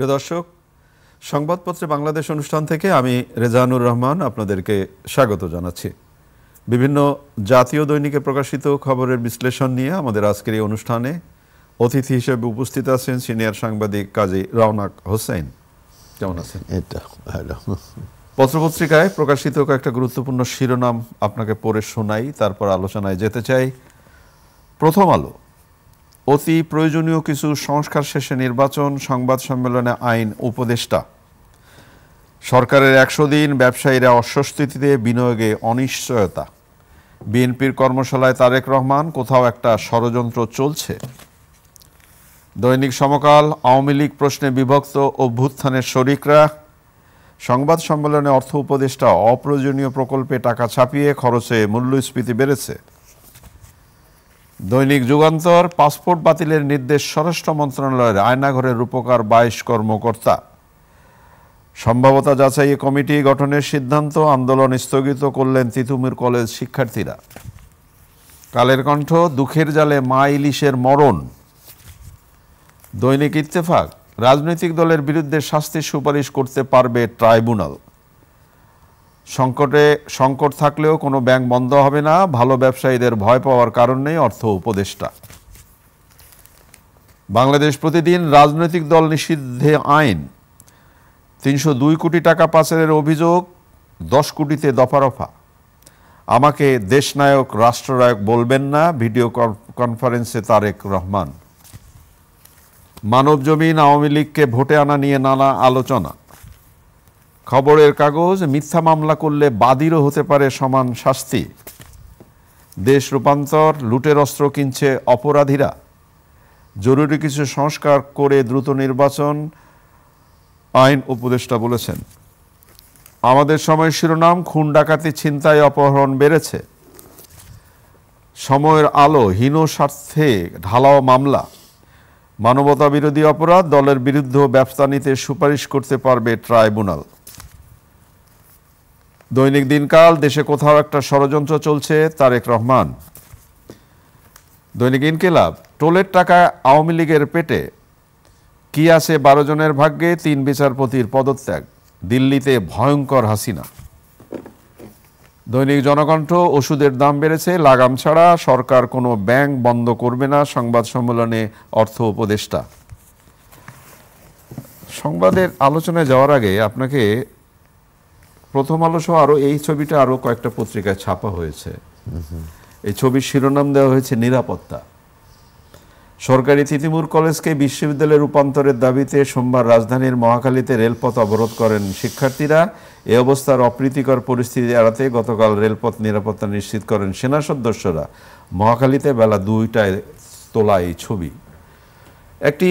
সুপ্রিয় দর্শক, সংবাদপত্রে বাংলাদেশ অনুষ্ঠান থেকে আমি রেজানুর রহমান আপনাদেরকে স্বাগত জানাচ্ছি। বিভিন্ন জাতীয় দৈনিকে প্রকাশিত খবরের বিশ্লেষণ নিয়ে আমাদের আজকের এই অনুষ্ঠানে অতিথি হিসেবে উপস্থিত আছেন সিনিয়র সাংবাদিক কাজী রওনাক হোসেন। কেমন আছেন? এটা ভালো। পত্রপত্রিকায় প্রকাশিত কয়েকটা গুরুত্বপূর্ণ শিরোনাম আপনাকে পড়ে শোনাই, তারপর আলোচনায় যেতে চাই। প্রথম আলো, অতি প্রয়োজনীয় কিছু সংস্কার শেষে নির্বাচন, সংবাদ সম্মেলনে আইন উপদেষ্টা। সরকারের 100 দিন, ব্যবসায়ীরা অস্বস্তিতে, বিনিয়োগে অনিশ্চয়তা। বিএনপির কর্মশালায় তারেক রহমান, কোথাও একটা ষড়যন্ত্র চলছে। দৈনিক সমকাল, আওয়ামী লীগ প্রশ্নে বিভক্ত অভ্যুত্থানের শরিকরা। সংবাদ সম্মেলনে অর্থ উপদেষ্টা, অপ্রয়োজনীয় প্রকল্পে টাকা ছাপিয়ে খরচে মূল্যস্ফীতি বেড়েছে। দৈনিক যুগান্তর, পাসপোর্ট বাতিলের নির্দেশ স্বরাষ্ট্র মন্ত্রণালয়ের, আয়নাঘরের রূপকার 22 কর্মকর্তা। সম্ভাব্যতা যাচাই কমিটি গঠনের সিদ্ধান্ত, আন্দোলন স্থগিত করলেন তিতুমির কলেজ শিক্ষার্থীরা। কালের কণ্ঠ, দুঃখের জালে মা ইলিশের মরণ। দৈনিক ইত্তেফাক, রাজনৈতিক দলের বিরুদ্ধে শাস্তির সুপারিশ করতে পারবে ট্রাইব্যুনাল। সংকট থাকলেও কোনো ব্যাংক বন্ধ হবে না, ভালো ব্যবসায়ীদের ভয় পাওয়ার কারণ নেই, অর্থ উপদেষ্টা। বাংলাদেশ প্রতিদিন, রাজনৈতিক দল নিষিদ্ধে আইন। 302 কোটি টাকা পাচারের অভিযোগ, 10 কোটিতে দফারফা। আমাকে দেশনায়ক রাষ্ট্রনায়ক বলবেন না, ভিডিও কনফারেন্সে তারেক রহমান। মানব জমিন, আওয়ামী লীগকে ভোটে আনা নিয়ে নানা আলোচনা। খবরের কাগজ, মিথ্যা মামলা করলে বাদীরও হতে পারে সমান শাস্তি। দেশ রূপান্তর, লুটের অস্ত্র কিনছে অপরাধীরা। জরুরি কিছু সংস্কার করে দ্রুত নির্বাচন, আইন উপদেষ্টা বলেছেন। আমাদের সময় শিরোনাম, খুন ডাকাতি ছিনতাই অপহরণ বেড়েছে। সময়ের আলো, হীন স্বার্থে ঢালাও মামলা। মানবতা বিরোধী অপরাধ, দলের বিরুদ্ধে ব্যবস্থা নিতে সুপারিশ করতে পারবে ট্রাইব্যুনাল। দৈনিক দিনকাল, দেশে কোথাও একটা ষড়যন্ত্র চলছে, তারেক রহমান। দৈনিক ইনকিলাব, টোলের টাকা আওয়ামী লীগের পেটে, কি আছে 12 জনের ভাগ্যে, 3 বিচারপতির পদত্যাগ। দিল্লিতে ভয়ঙ্কর হাসিনা। দৈনিক জনকণ্ঠ, ওষুধের দাম বেড়েছে, লাগাম ছাড়া, সরকার কোনো ব্যাংক বন্ধ করবে না, সংবাদ সম্মেলনে অর্থ উপদেষ্টা। সংবাদের আলোচনায় যাওয়ার আগে আপনাকে প্রথম আলো সহ আরো এই ছবিটা আরো কয়েকটা পত্রিকায় ছাপা হয়েছে। এই ছবির শিরোনাম দেওয়া হয়েছে নিরাপত্তা। সরকারি তিতুমির কলেজকে বিশ্ববিদ্যালয়ে রূপান্তরের দাবিতে সোমবার রাজধানীর মহাখালীতে রেলপথ অবরোধ করেন শিক্ষার্থীরা। এ অবস্থার অপ্রীতিকর পরিস্থিতি এড়াতে গতকাল রেলপথ নিরাপত্তা নিশ্চিত করেন সেনা সদস্যরা। মহাখালীতে বেলা 2টায় তোলা এই ছবি। একটি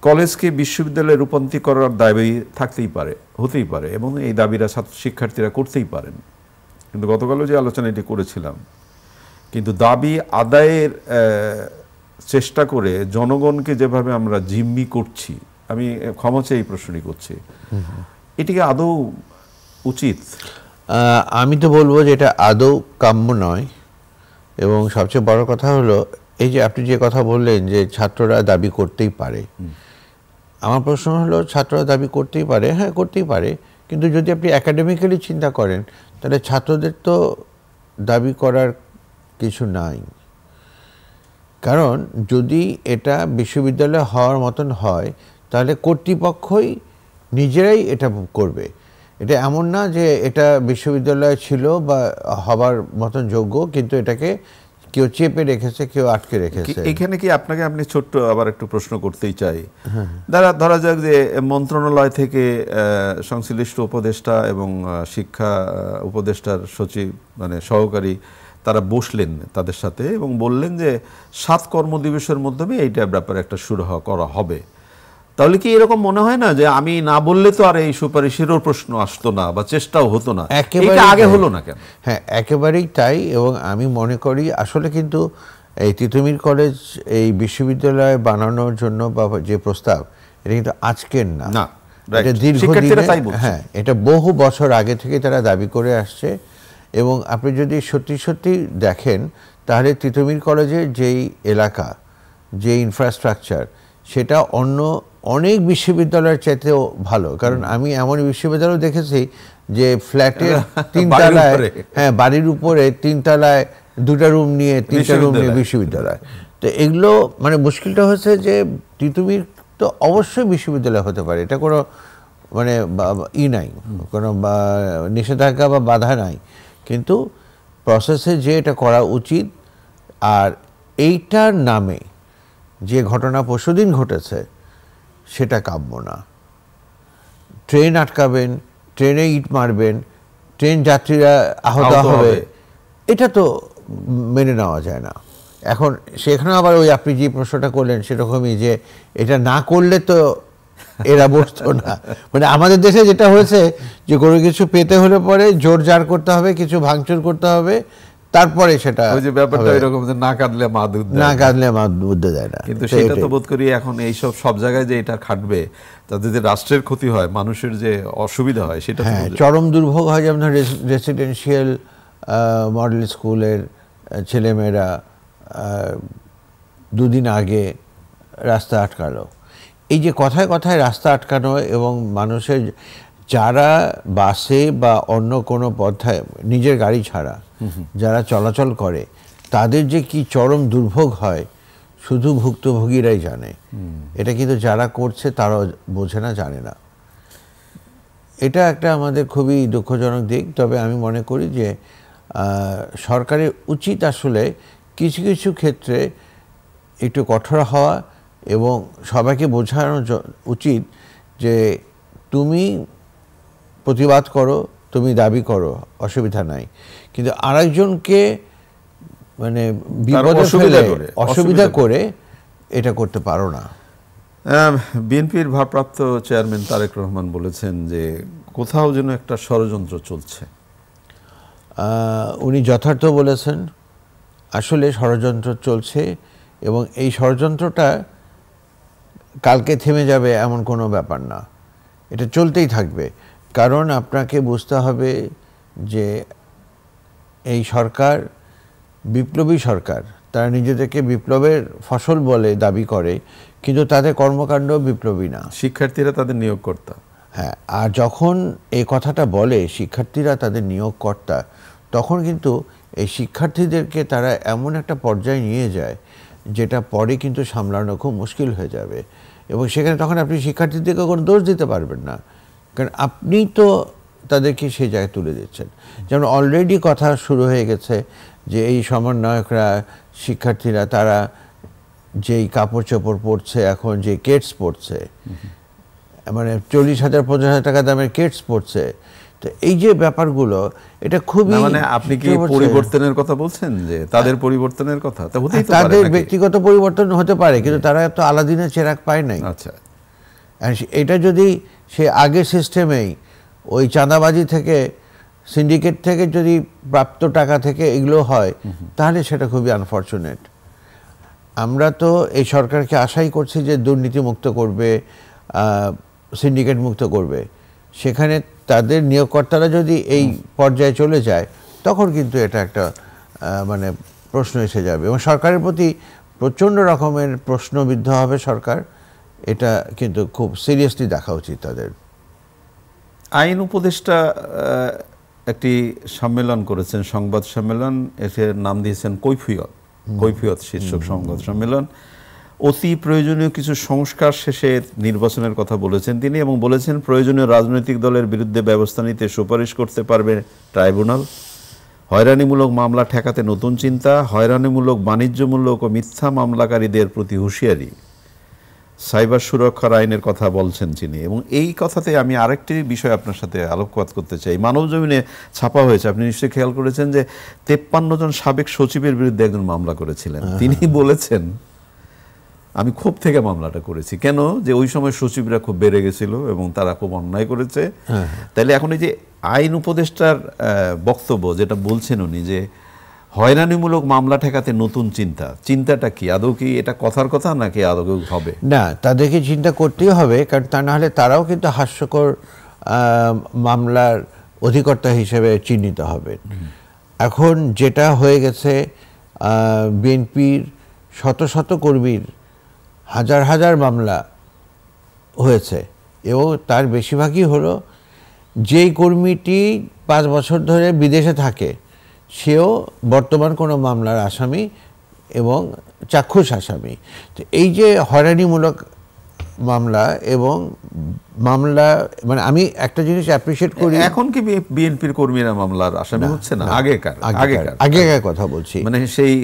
কলেজকে বিশ্ববিদ্যালয়ে রূপান্তরিত করার দাবি থাকতেই পারে, হতেই পারে, এবং এই দাবিরা শিক্ষার্থীরা করতেই পারেন। কিন্তু গতকালও যে আলোচনা এটি করেছিলাম, কিন্তু দাবি আদায়ের চেষ্টা করে জনগণকে যেভাবে আমরা জিম্মি করছি, আমি ক্ষমা চেয়ে এই প্রশ্নটি করছি, এটিকে আদৌ উচিত? আমি তো বলবো যে এটা আদৌ কাম্য নয়। এবং সবচেয়ে বড় কথা হলো, এই যে আপনি যে কথা বললেন যে ছাত্ররা দাবি করতেই পারে, আমার প্রশ্ন হলো, ছাত্ররা দাবি করতেই পারে, হ্যাঁ করতেই পারে, কিন্তু যদি আপনি একাডেমিক্যালি চিন্তা করেন তাহলে ছাত্রদের তো দাবি করার কিছু নাই। কারণ যদি এটা বিশ্ববিদ্যালয় হওয়ার মতন হয় তাহলে কর্তৃপক্ষই নিজেরাই এটা করবে। এটা এমন না যে এটা বিশ্ববিদ্যালয় ছিল বা হবার মতন যোগ্য, কিন্তু এটাকে কেউ চেপে রেখেছে, কেউ আটকে রেখেছে। এখানে কি আপনি ছোট্ট আবার একটু প্রশ্ন করতেই চাই। ধরা যাক যে মন্ত্রণালয় থেকে সংশ্লিষ্ট উপদেষ্টা এবং শিক্ষা উপদেষ্টার সচিব, মানে সহকারী, তারা বসলেন তাদের সাথে এবং বললেন যে 7 কর্মদিবসের মাধ্যমে এইটা ব্যাপারে একটা শুরু করা হবে। তাহলে কি এরকম মনে হয় না যে আমি না বললে তো আর এই সুপারিশেরও প্রশ্ন আসতো না বা চেষ্টাও হতো না, এটা আগে হলো না কেন? হ্যাঁ, একেবারেই তাই। এবং আমি মনে করি আসলে কিন্তু এই তিতুমির কলেজ এই বিশ্ববিদ্যালয় বানানোর জন্য বা যে প্রস্তাব, এটা কিন্তু আজকের না, এটা দীর্ঘদিন, হ্যাঁ, এটা বহু বছর আগে থেকে তারা দাবি করে আসছে। এবং আপনি যদি সত্যি সত্যি দেখেন তাহলে তিতুমির কলেজের যেই এলাকা, যে ইনফ্রাস্ট্রাকচার, সেটা অন্য অনেক বিশ্ববিদ্যালয়ের চাইতেও ভালো, কারণ আমি এমন বিশ্ববিদ্যালয় দেখেছি যে ফ্ল্যাটের 3 তলায়, হ্যাঁ বাড়ির উপরে 3 তলায় 2টা রুম নিয়ে 3টা রুম নিয়ে বিশ্ববিদ্যালয়। তো এগুলো মানে মুশকিলটা হচ্ছে যে তিতুমির তো অবশ্যই বিশ্ববিদ্যালয় হতে পারে, এটা কোনো মানে নাই, কোনো নিষেধাজ্ঞা বা বাধা নাই, কিন্তু প্রসেসে যে এটা করা উচিত। আর এইটার নামে যে ঘটনা পরশুদিন ঘটেছে সেটা কাম্য না। ট্রেন আটকাবেন, ট্রেনে ইট মারবেন, ট্রেন যাত্রীরা আহত হবে, এটা তো মেনে নেওয়া যায় না। এখন সেখানে আবার ওই আপনি যে প্রশ্নটা করলেন সেরকমই, যে এটা না করলে তো এরা বসতো না। মানে আমাদের দেশে যেটা হয়েছে যে কোনো কিছু পেতে হলে পরে জোর জার করতে হবে, কিছু ভাঙচুর করতে হবে, তারপরে সেটা ওই যে ব্যাপারটা এরকম যে না কাঁদলে মা দুধ দেয়, না কাঁদলে মা দুধ দেয় না। কিন্তু সেটা তো বোধ করি এখন এইসব সব জায়গায় যে এটা খাটবে, তাতে যে রাষ্ট্রের ক্ষতি হয়, মানুষের যে অসুবিধা হয়, সেটা হ্যাঁ চরম দুর্ভোগ হয়। যেমন রেসিডেন্সিয়াল মডেল স্কুলের ছেলেমেয়েরা 2 দিন আগে রাস্তা আটকালো। এই যে কথায় কথায় রাস্তা আটকানো এবং মানুষের যারা বাসে বা অন্য কোনো পথে নিজের গাড়ি ছাড়া যারা চলাচল করে, তাদের যে কি চরম দুর্ভোগ হয় শুধু ভুক্তভোগীরাই জানে। এটা কিন্তু যারা করছে তারাও বোঝে না, জানে না। এটা একটা আমাদের খুবই দুঃখজনক দিক। তবে আমি মনে করি যে সরকারের উচিত আসলে কিছু কিছু ক্ষেত্রে একটু কঠোর হওয়া এবং সবাইকে বোঝানো উচিত যে তুমি প্রতিবাদ করো, তুমি দাবি করো, অসুবিধা নাই, কিন্তু আরেকজনকে মানে বিপদে ফেলে অসুবিধা করে এটা করতে পারো না। বিএনপির ভারপ্রাপ্ত চেয়ারম্যান তারেক রহমান বলেছেন যে কোথাও যেন একটা ষড়যন্ত্র চলছে। উনি যথার্থ বলেছেন, আসলে ষড়যন্ত্র চলছে এবং এই ষড়যন্ত্রটা কালকে থেমে যাবে এমন কোনো ব্যাপার না, এটা চলতেই থাকবে। কারণ আপনাকে বুঝতে হবে যে এই সরকার বিপ্লবী সরকার, তারা নিজেদেরকে বিপ্লবের ফসল বলে দাবি করে, কিন্তু তাদের কর্মকাণ্ড বিপ্লবী না। শিক্ষার্থীরা তাদের নিয়োগকর্তা। হ্যাঁ, আর যখন এই কথাটা বলে শিক্ষার্থীরা তাদের নিয়োগকর্তা, তখন কিন্তু এই শিক্ষার্থীদেরকে তারা এমন একটা পর্যায়ে নিয়ে যায় যেটা পরে কিন্তু সামলানো খুব মুশকিল হয়ে যাবে। এবং সেখানে তখন আপনি শিক্ষার্থীদেরকে কোনো দোষ দিতে পারবেন না, কারণ আপনি তো তাদেরকে সেই জায়গায় তুলে দিচ্ছেন। যেমন অলরেডি কথা শুরু হয়ে গেছে যে এই সমন্বয়করা, শিক্ষার্থীরা তারা যেই কাপড় চোপড় পরছে, এখন যে কেটস পরছে, মানে 40,000 50,000 টাকা দামের কেটস পরছে। তো এই যে ব্যাপারগুলো, এটা খুবই, মানে আপনি কি পরিবর্তনের কথা বলছেন, যে তাদের পরিবর্তনের কথা? তা হতেই তো পারে, তাদের ব্যক্তিগত পরিবর্তন হতে পারে, কিন্তু তারা তো আলাদিনের চেরাগ পায় নাই। আচ্ছা, এটা যদি সে আগের সিস্টেমেই ওই চাঁদাবাজি থেকে, সিন্ডিকেট থেকে যদি প্রাপ্ত টাকা থেকে এগুলো হয়, তাহলে সেটা খুবই আনফর্চুনেট। আমরা তো এই সরকারকে আশাই করছি যে দুর্নীতি মুক্ত করবে, সিন্ডিকেট মুক্ত করবে। সেখানে তাদের নিয়োগকর্তারা যদি এই পর্যায়ে চলে যায়, তখন কিন্তু এটা একটা মানে প্রশ্ন এসে যাবে এবং সরকারের প্রতি প্রচণ্ড রকমের প্রশ্নবিদ্ধ হবে সরকার। এটা কিন্তু খুব সিরিয়াসলি দেখা উচিত তাদের। আইন উপদেষ্টা একটি সম্মেলন করেছেন, সংবাদ সম্মেলন, এর নাম দিয়েছেন কৈফিয়ত শীর্ষক সংবাদ সম্মেলন। অতি প্রয়োজনীয় কিছু সংস্কার শেষে নির্বাচনের কথা বলেছেন তিনি, এবং বলেছেন প্রয়োজনীয় রাজনৈতিক দলের বিরুদ্ধে ব্যবস্থা নিতে সুপারিশ করতে পারবে ট্রাইব্যুনাল। হয়রানিমূলক মামলা ঠেকাতে নতুন চিন্তা, হয়রানিমূলক বাণিজ্যমূলক ও মিথ্যা মামলাকারীদের প্রতি হুঁশিয়ারি, সাইবার সুরক্ষার আইনের কথা বলছেন তিনি। এবং এই কথাতে আমি আরেকটি বিষয় আপনার সাথে আলোকপাত করতে চাই। মানবজমিনে ছাপা হয়েছে, আপনি নিশ্চয়ই খেয়াল করেছেন, যে 53 জন সাবেক সচিবের বিরুদ্ধে একজন মামলা করেছিলেন। তিনি বলেছেন, আমি ক্ষোভ থেকে মামলাটা করেছি। কেন? যে ওই সময় সচিবরা খুব বেড়ে গেছিল এবং তারা খুব অন্যায় করেছে। তাইলে এখন এই যে আইন উপদেষ্টার বক্তব্য যেটা বলছেন উনি, যে হয়রানিমূলক মামলা ঠেকাতে নতুন চিন্তাটা কি? আদৌ কি এটা কথার কথা নাকি আদৌ হবে না? তাদেরকে চিন্তা করতেই হবে, কারণ তা না হলে তারাও কিন্তু হাস্যকর মামলার অধিকর্তা হিসেবে চিহ্নিত হবে। এখন যেটা হয়ে গেছে, বিএনপির শত শত কর্মীর হাজার হাজার মামলা হয়েছে এবং তার বেশিরভাগই হলো যেই কর্মীটি 5 বছর ধরে বিদেশে থাকে সেও বর্তমান কোনো মামলার আসামি এবং চাক্ষুষ আসামি। তো এই যে হয়রানিমূলক মামলা এবং মামলা, মানে আমি একটা জিনিস অ্যাপ্রিশিয়েট করি, এখন কি বিএনপির কর্মীরা মামলার আসামি হচ্ছে না? আগেকার কথা বলছি, মানে সেই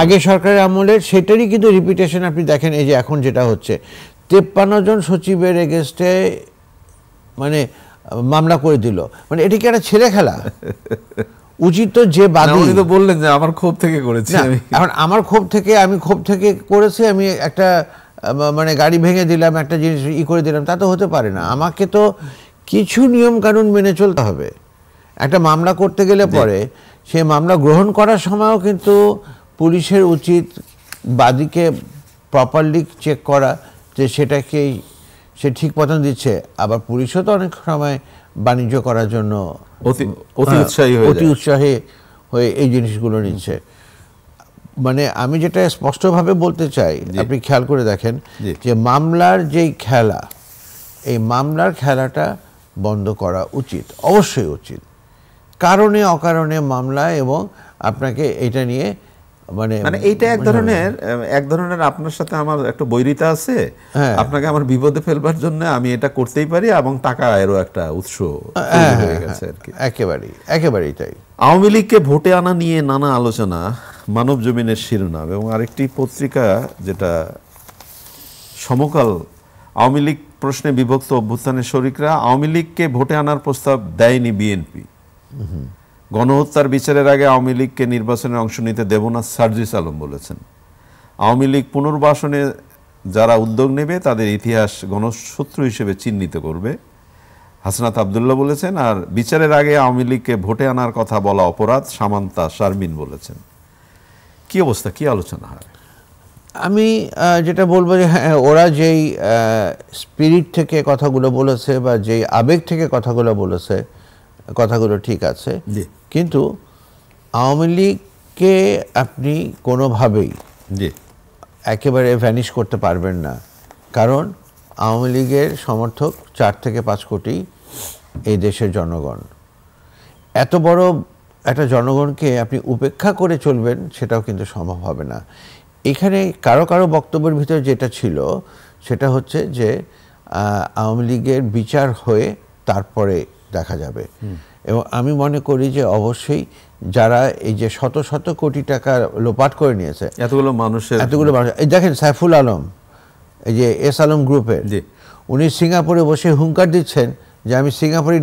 আগের সরকারের আমলের সেটারই কিন্তু রিপিটেশন আপনি দেখেন। এই যে এখন যেটা হচ্ছে 53 জন সচিবের এগেস্টে মানে মামলা করে দিল, মানে এটি কি একটা ছেলে খেলা? উচিত তো যে বাদী, উনি তো বললেন যে আমার ক্ষোভ থেকে করেছি। এখন আমার ক্ষোভ থেকে করেছি, আমি একটা মানে গাড়ি ভেঙে দিলাম, একটা জিনিস করে দিলাম, তা তো হতে পারে না। আমাকে তো কিছু নিয়ম কানুন মেনে চলতে হবে। একটা মামলা করতে গেলে পরে সেই মামলা গ্রহণ করার সময়ও কিন্তু পুলিশের উচিত বাদীকে প্রপারলি চেক করা যে সেটাকেই সে ঠিক মতন দিচ্ছে। আবার পুলিশও তো অনেক সময় বাণিজ্য করার জন্য অতি উৎসাহী হয়ে এই জিনিসগুলো নিচ্ছে। মানে আমি যেটা স্পষ্টভাবে বলতে চাই, আপনি খেয়াল করে দেখেন যে মামলার যেই খেলা, এই মামলার খেলাটা বন্ধ করা উচিত, অবশ্যই উচিত। কারণে অকারণে মামলা, এবং আপনাকে এটা নিয়ে মানে এইটা এক ধরনের আপনার সাথে আমার একটা বৈরিতা আছে, আপনাকে আমার বিপদে ফেলবার জন্য আমি এটা করতেই পারি, এবং টাকা এরও একটা উৎস হয়ে গেছে আর কি। একেবারেই তাই। আওয়ামী লীগকে ভোটে আনা নিয়ে নানা আলোচনা, মানব জমিনের শিরোনাম। এবং আরেকটি পত্রিকা যেটা সমকাল, আওয়ামী লীগ প্রশ্নে বিভক্ত অভ্যুত্থানের শরিকরা, আওয়ামী লীগকে ভোটে আনার প্রস্তাব দেয়নি বিএনপি। গণহত্যার বিচারের আগে আওয়ামী লীগকে নির্বাচনে অংশ নিতে দেব না সার্জিস আলম বলেছেন। আওয়ামী লীগ পুনর্বাসনে যারা উদ্যোগ নেবে তাদের ইতিহাস গণশত্রু হিসেবে চিহ্নিত করবে, হাসনাত আবদুল্লাহ বলেছেন। আর বিচারের আগে আওয়ামী লীগকে ভোটে আনার কথা বলা অপরাধ, সামান্তা শারমিন বলেছেন। কি অবস্থা, কি আলোচনা হয়? আমি যেটা বলবো যে হ্যাঁ, ওরা যেই স্পিরিট থেকে কথাগুলো বলেছে বা যেই আবেগ থেকে কথাগুলো বলেছে, কথাগুলো ঠিক আছে, কিন্তু আওয়ামী লীগকে আপনি কোনোভাবেই একেবারে ভ্যানিশ করতে পারবেন না। কারণ আওয়ামী লীগের সমর্থক 4 থেকে 5 কোটি এই দেশের জনগণ। এত বড় একটা জনগণকে আপনি উপেক্ষা করে চলবেন, সেটাও কিন্তু সম্ভব হবে না। এখানে কারো বক্তব্যের ভিতরে যেটা ছিল সেটা হচ্ছে যে আওয়ামী লীগের বিচার হয়ে তারপরে দেখা যাবে। এবং আমি মনে করি যে অবশ্যই যারা এই যে শত শত কোটি টাকা লোপাট করে নিয়েছে, এতগুলো মানুষ, এই দেখেন সাইফুল আলম, এই যে এস আলম গ্রুপের, উনি সিঙ্গাপুরে বসে হুঙ্কার দিচ্ছেন যে আমি সিঙ্গাপুরি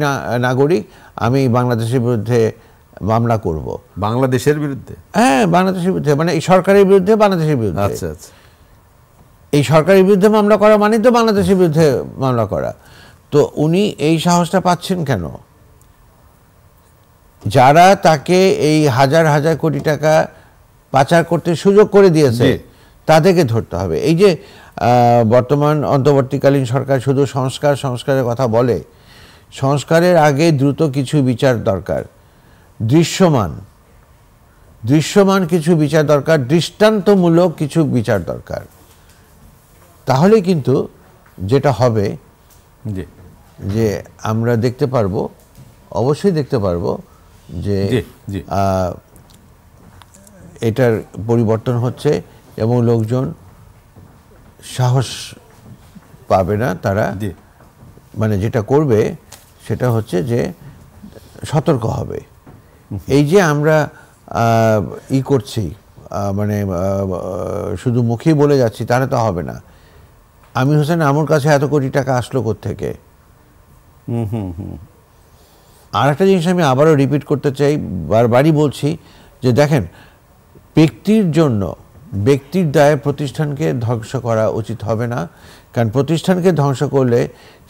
নাগরিক, আমি বাংলাদেশের বিরুদ্ধে মামলা করব। বাংলাদেশের বিরুদ্ধে? হ্যাঁ, বাংলাদেশের বিরুদ্ধে, মানে এই সরকারের বিরুদ্ধে, বাংলাদেশের বিরুদ্ধে। আচ্ছা আচ্ছা। এই সরকারের বিরুদ্ধে মামলা করা মানে তো বাংলাদেশের বিরুদ্ধে মামলা করা। তো উনি এই সাহসটা পাচ্ছেন কেন? যারা তাকে এই হাজার হাজার কোটি টাকা পাচার করতে সুযোগ করে দিয়েছে তাদেরকে ধরতে হবে। এই যে বর্তমান অন্তর্বর্তীকালীন সরকার শুধু সংস্কারের কথা বলে, সংস্কারের আগে দ্রুত কিছু বিচার দরকার, দৃশ্যমান কিছু বিচার দরকার, দৃষ্টান্তমূলক কিছু বিচার দরকার। তাহলে কিন্তু যেটা হবে যে আমরা দেখতে পারবো, অবশ্যই দেখতে পারবো যে এটার পরিবর্তন হচ্ছে এবং লোকজন সাহস পাবে না। তারা মানে যেটা করবে সেটা হচ্ছে যে সতর্ক হবে। এই যে আমরা করছি, মানে শুধু মুখেই বলে যাচ্ছি, তাহলে তো হবে না। আমির হোসেন আমুর কাছে এত কোটি টাকা আসলো কোত্থেকে? আর একটা জিনিস আমি আবারও রিপিট করতে চাই, বারবারই বলছি যে দেখেন, ব্যক্তির দায়ে প্রতিষ্ঠানকে ধ্বংস করা উচিত হবে না। কারণ প্রতিষ্ঠানকে ধ্বংস করলে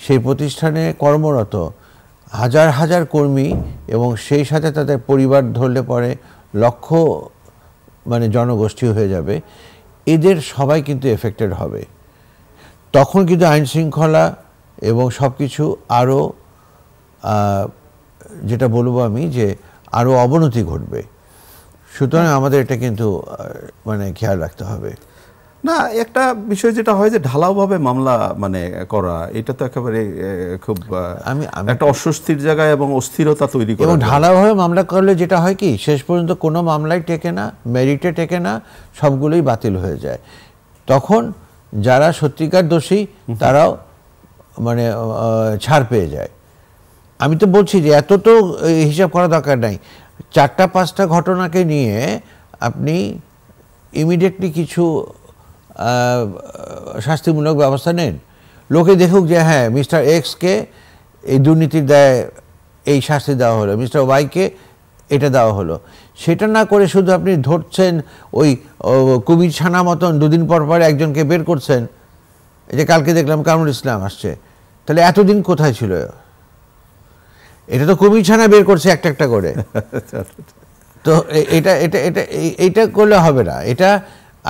সেই প্রতিষ্ঠানে কর্মরত হাজার হাজার কর্মী এবং সেই সাথে তাদের পরিবার ধরলে পরে লক্ষ মানে জনগোষ্ঠী হয়ে যাবে, এদের সবাই কিন্তু এফেক্টেড হবে। তখন কিন্তু আইন শৃঙ্খলা এবং সব কিছু আরও যেটা বলবো আমি যে আরও অবনতি ঘটবে। সুতরাং আমাদের এটা কিন্তু মানে খেয়াল রাখতে হবে। না, একটা বিষয় যেটা হয় যে ঢালাওভাবে মামলা মানে করা, এটা তো একেবারে খুব একটা অস্বস্তির জায়গায় এবং অস্থিরতা তৈরি করে। এবং ঢালাওভাবে মামলা করলে যেটা হয় কি, শেষ পর্যন্ত কোনো মামলাই টেকে না, মেরিটে টেকে না, সবগুলোই বাতিল হয়ে যায়। তখন যারা সত্যিকার দোষী তারাও মানে ছাড় পেয়ে যায়। আমি তো বলছি যে এত তো হিসাব করা দরকার নাই। 4-5টা ঘটনাকে নিয়ে আপনি ইমিডিয়েটলি কিছু শাস্তিমূলক ব্যবস্থা নেন, লোকে দেখুক যে হ্যাঁ মিস্টার এক্সকে এই দুর্নীতির দায়ে এই শাস্তি দেওয়া হলো, মিস্টার ওয়াইকে এটা দেওয়া হলো। সেটা না করে শুধু আপনি ধরছেন ওই কুমির ছানা মতন, দুদিন পর পর একজনকে বের করছেন। এই যে কালকে দেখলাম কামরুল ইসলাম আসছে, তাহলে এতদিন কোথায় ছিল? এটা তো কুমির ছানা বের করছে একটা একটা করে। তো এটা এটা এটা এইটা করলে হবে না। এটা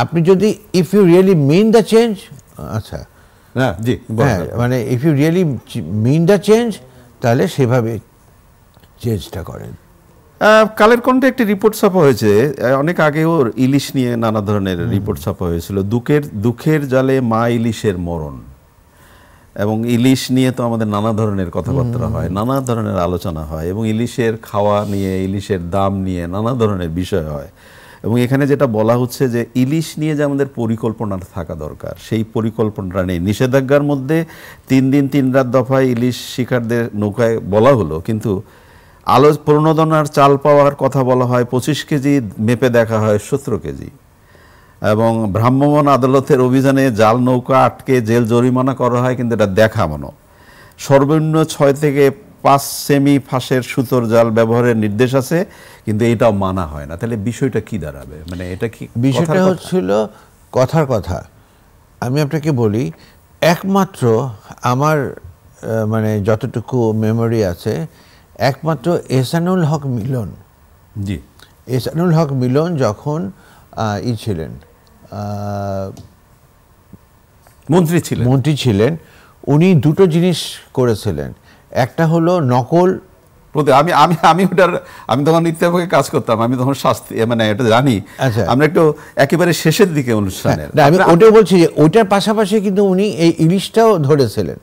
আপনি যদি if you really mean the change, আচ্ছা হ্যাঁ জি, হ্যাঁ, মানে if you really mean the change, তাহলে সেভাবে চেঞ্জটা করেন। কালের কণ্ঠে একটি রিপোর্ট ছাপা হয়েছে অনেক আগেও, ইলিশ নিয়ে নানা ধরনের রিপোর্ট ছাপা হয়েছিল। দুঃখের জালে মা ইলিশের মরণ, এবং ইলিশ নিয়ে তো আমাদের নানা ধরনের কথাবার্তা হয়, নানা ধরনের আলোচনা হয়, এবং ইলিশের খাওয়া নিয়ে, ইলিশের দাম নিয়ে নানা ধরনের বিষয় হয়। এবং এখানে যেটা বলা হচ্ছে যে ইলিশ নিয়ে যে আমাদের পরিকল্পনা থাকা দরকার, সেই পরিকল্পনাটা নেই। নিষেধাজ্ঞার মধ্যে 3 দিন 3 রাত দফায় ইলিশ শিকারদের নৌকায় বলা হলো, কিন্তু প্রণোদনার চাল পাওয়ার কথা বলা হয় 25 কেজি, মেপে দেখা হয় 17 কেজি। এবং ভ্রাম্যমাণ আদালতের অভিযানে জাল নৌকা আটকে জেল জরিমানা করা হয়, কিন্তু এটা দেখানো। সর্বনিম্ন 6 থেকে 5 সেমি ফাঁসের সুতোর জাল ব্যবহারের নির্দেশ আছে, কিন্তু এটাও মানা হয় না। তাহলে বিষয়টা কি দাঁড়াবে? মানে এটা কি বিষয়টা হচ্ছিল কথার কথা। আমি আপনাকে বলি, একমাত্র আমার মানে যতটুকু মেমোরি আছে, একমাত্র এহসানুল হক মিলন, জি, এহসানুল হক মিলন যখন ছিলেন মন্ত্রী ছিলেন, উনি দুটো জিনিস করেছিলেন। একটা হলো নকল। আমি আমি আমি ওটার আমি তখন ইত্তেফাকে কাজ করতাম, আমি তখন শাস্তি মানে এটা জানি। আচ্ছা, আমরা একটু একেবারে শেষের দিকে অনুষ্ঠানের, আমি ওটাই বলছি যে ওইটার পাশাপাশি কিন্তু উনি এই ইলিশটাও ধরেছিলেন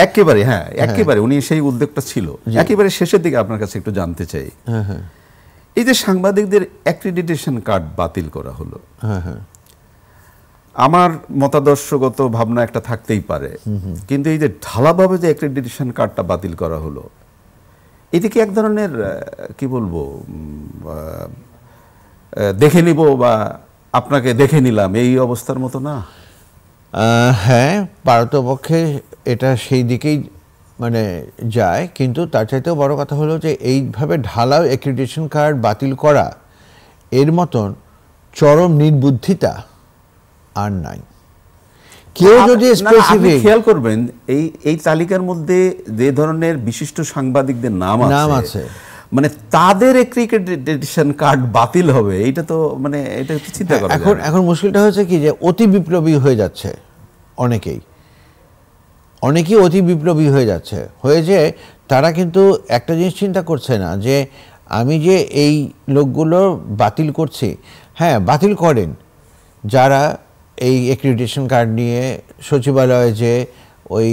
একেবারে। হ্যাঁ, একেবারে উনি সেই উদ্যোগটা ছিল। একেবারে শেষের দিকে আপনার কাছে একটু জানতে চাই, এই যে সাংবাদিকদের অ্যাক্রিডিটেশন কার্ড বাতিল করা হলো, আমার মতাদর্শগত ভাবনা একটা থাকতেই পারে, কিন্তু এই যে ঢালাভাবে যে অ্যাক্রিডিটেশন কার্ডটা বাতিল করা হলো, এটি কি এক ধরনের কি বলবো, দেখে নিব বা আপনাকে দেখে নিলাম এই অবস্থার মতো না? হ্যাঁ, পারতপক্ষে এটা সেই দিকেই মানে যায়, কিন্তু তার চাইতেও বড় কথা হলো যে এইভাবে ঢালাও অ্যাক্রিডিটেশন কার্ড বাতিল করা, এর মতন চরম নির্বুদ্ধিতা আর নাই। কেউ যদি স্পেসিফিক খেয়াল করবেন, এই তালিকার মধ্যে যে ধরনের বিশিষ্ট সাংবাদিকদের নাম আছে, মানে তাদের অ্যাক্রিডিটেশন কার্ড বাতিল হবে, এটা তো মানে এটা চিন্তা করা যায় না। এখন মুশকিলটা হচ্ছে কি যে অতি বিপ্লবী হয়ে যাচ্ছে অনেকেই অতি বিপ্লবী হয়ে যাচ্ছে, হয়ে যে তারা কিন্তু একটা জিনিস চিন্তা করছে না যে আমি যে এই লোকগুলো বাতিল করছি, হ্যাঁ বাতিল করেন যারা এই অ্যাক্রিডিটেশন কার্ড নিয়ে সচিবালয়ে যে ওই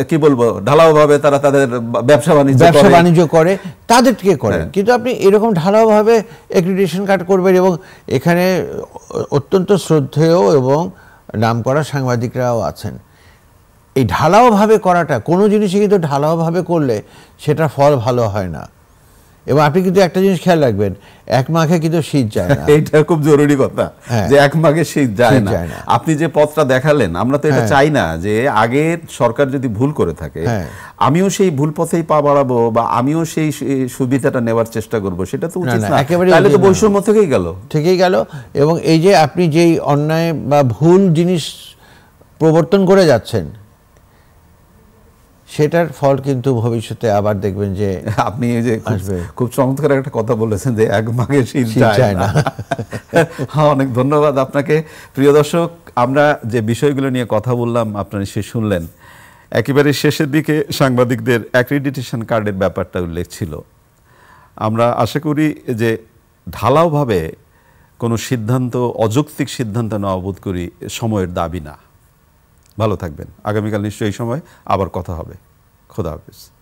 কি বলবো ঢালাওভাবে তারা তাদের ব্যবসা বাণিজ্য করে, তাদেরকে করেন, কিন্তু আপনি এরকম ঢালাওভাবে অ্যাক্রিডিটেশন কার্ড করবেন। এবং এখানে অত্যন্ত শ্রদ্ধেয় এবং নামকরা সাংবাদিকরাও আছেন। এই ঢালাওভাবে করাটা, কোনো জিনিসই কিন্তু ঢালাওভাবে করলে সেটা ফল ভালো হয় না। এবং আপনি কিন্তু একটা জিনিস খেয়াল রাখবেন, এক মাঘে কিন্তু শীত যায় না। এইটা খুব জরুরি কথা, যে এক মাঘে শীত যায় না। আপনি যে পথটা দেখালেন, আমরা তো এটা চাই না যে আগে সরকার যদি ভুল করে থাকে, আমিও সেই ভুল পথেই পা বাড়াবো বা আমিও সেই সুবিধাটা নেওয়ার চেষ্টা করব, সেটা তো উচিত না। তাহলে তো বৈষম্য থেকেই গেল। এবং এই যে আপনি যেই অন্যায় বা ভুল জিনিস প্রবর্তন করে যাচ্ছেন, সেটার ফল কিন্তু ভবিষ্যতে আবার দেখবেন যে আপনি এই যে খুব চমৎকার একটা কথা বলেছেন যে এক মাঘে শীত যায় না। হ্যাঁ, অনেক ধন্যবাদ আপনাকে। প্রিয় দর্শক, আমরা যে বিষয়গুলো নিয়ে কথা বললাম আপনারা সে শুনলেন। একেবারে শেষের দিকে সাংবাদিকদের অ্যাক্রিডিটেশন কার্ডের ব্যাপারটা উল্লেখ ছিল। আমরা আশা করি যে ঢালাওভাবে কোনো সিদ্ধান্ত অযৌক্তিক সিদ্ধান্ত নেওয়া বোধ করি সময়ের দাবি না। ভালো থাকবেন। আগামীকাল নিশ্চয়ই এই সময় আবার কথা হবে। খোদা হাফেজ।